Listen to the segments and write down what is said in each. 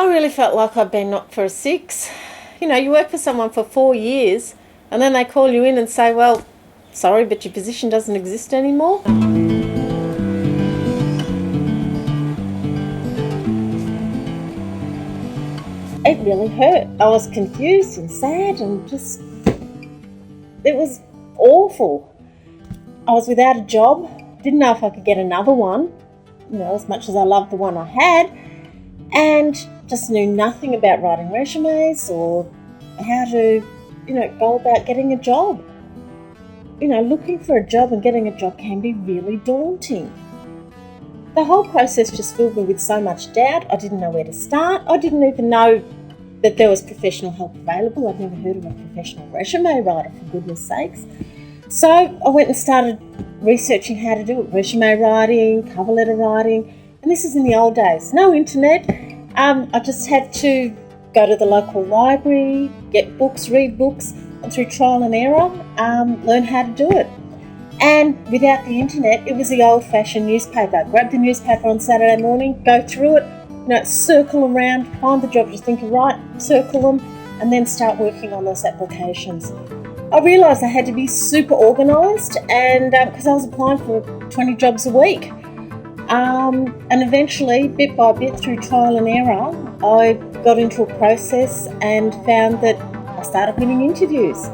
I really felt like I'd been knocked for a six. You know, you work for someone for 4 years and then they call you in and say, well, sorry, but your position doesn't exist anymore. It really hurt. I was confused and sad and it was awful. I was without a job, didn't know if I could get another one, as much as I loved the one I had, and just knew nothing about writing resumes or how to, go about getting a job. Looking for a job and getting a job can be really daunting. The whole process just filled me with so much doubt. I didn't know where to start. I didn't even know that there was professional help available. I'd never heard of a professional resume writer, for goodness sakes. So I went and started researching how to do it. Resume writing, cover letter writing. And this is in the old days. No internet. I just had to go to the local library, get books, read books, and through trial and error, learn how to do it. And without the internet, it was the old-fashioned newspaper. Grab the newspaper on Saturday morning, go through it, circle around, find the jobs you think are right, circle them, and then start working on those applications. I realised I had to be super organised, and because I was applying for 20 jobs a week. And eventually, bit by bit, through trial and error, I got into a process and found that I started winning interviews,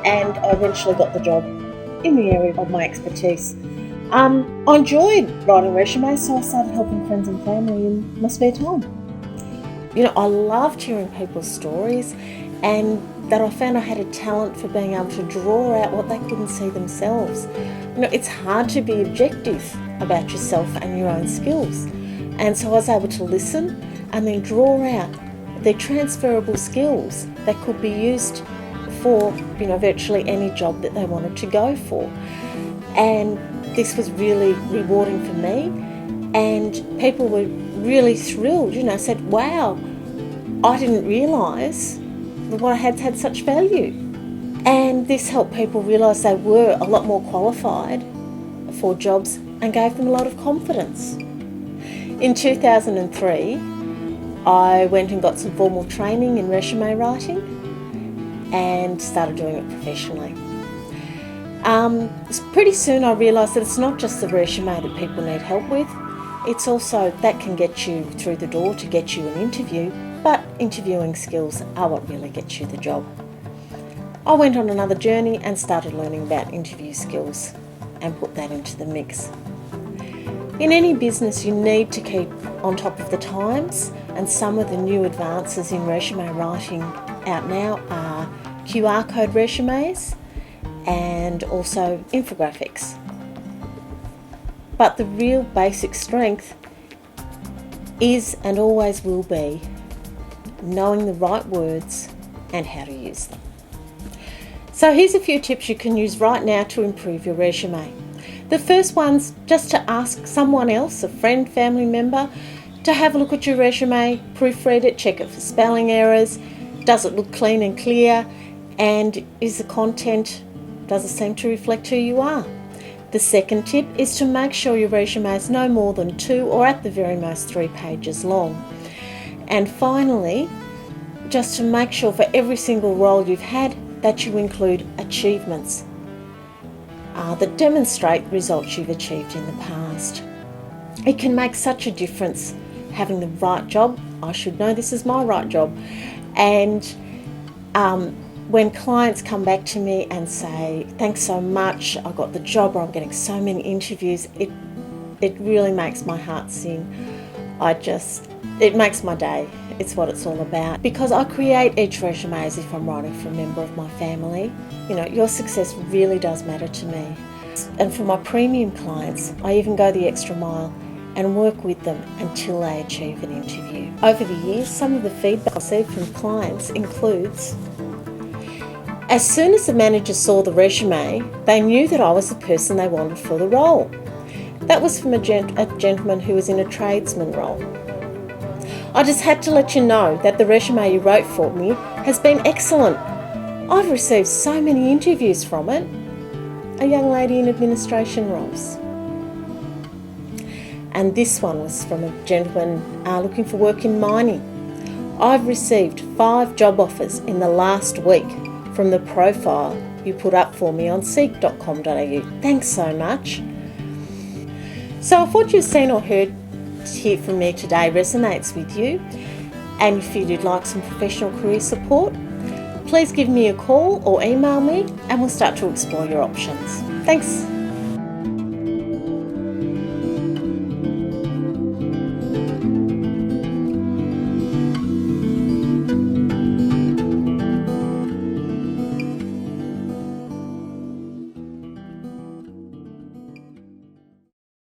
and I eventually got the job in the area of my expertise. I enjoyed writing resumes, so I started helping friends and family in my spare time. I loved hearing people's stories, and that I found I had a talent for being able to draw out what they couldn't see themselves. It's hard to be objective about yourself and your own skills. And so I was able to listen and then draw out the transferable skills that could be used for, virtually any job that they wanted to go for. And this was really rewarding for me. And people were really thrilled, said, wow, I didn't realise that what I had such value. And this helped people realise they were a lot more qualified for jobs and gave them a lot of confidence. In 2003, I went and got some formal training in resume writing and started doing it professionally. Pretty soon I realised that it's not just the resume that people need help with, it's also that can get you through the door to get you an interview, but interviewing skills are what really gets you the job. I went on another journey and started learning about interview skills and put that into the mix. In any business, you need to keep on top of the times, and some of the new advances in resume writing out now are QR code resumes and also infographics. But the real basic strength is and always will be knowing the right words and how to use them. So here's a few tips you can use right now to improve your resume. The first one's just to ask someone else, a friend, family member, to have a look at your resume, proofread it, check it for spelling errors, does it look clean and clear, and is the content, does it seem to reflect who you are? The second tip is to make sure your resume is no more than 2 or at the very most 3 pages long. And finally, just to make sure for every single role you've had that you include achievements that demonstrate results you've achieved in the past. It can make such a difference having the right job. I should know this is my right job. And when clients come back to me and say, thanks so much, I got the job, or I'm getting so many interviews, it really makes my heart sing. It makes my day. It's what it's all about. Because I create each resume as if I'm writing for a member of my family. Your success really does matter to me. And for my premium clients, I even go the extra mile and work with them until they achieve an interview. Over the years, some of the feedback I received from clients includes, as soon as the manager saw the resume, they knew that I was the person they wanted for the role. That was from a gentleman who was in a tradesman role. I just had to let you know that the resume you wrote for me has been excellent. I've received so many interviews from it. A young lady in administration roles. And this one was from a gentleman looking for work in mining. I've received 5 job offers in the last week from the profile you put up for me on seek.com.au. Thanks so much. So if what you've seen or heard here from me today resonates with you, and you feel you'd like some professional career support, please give me a call or email me and we'll start to explore your options. Thanks.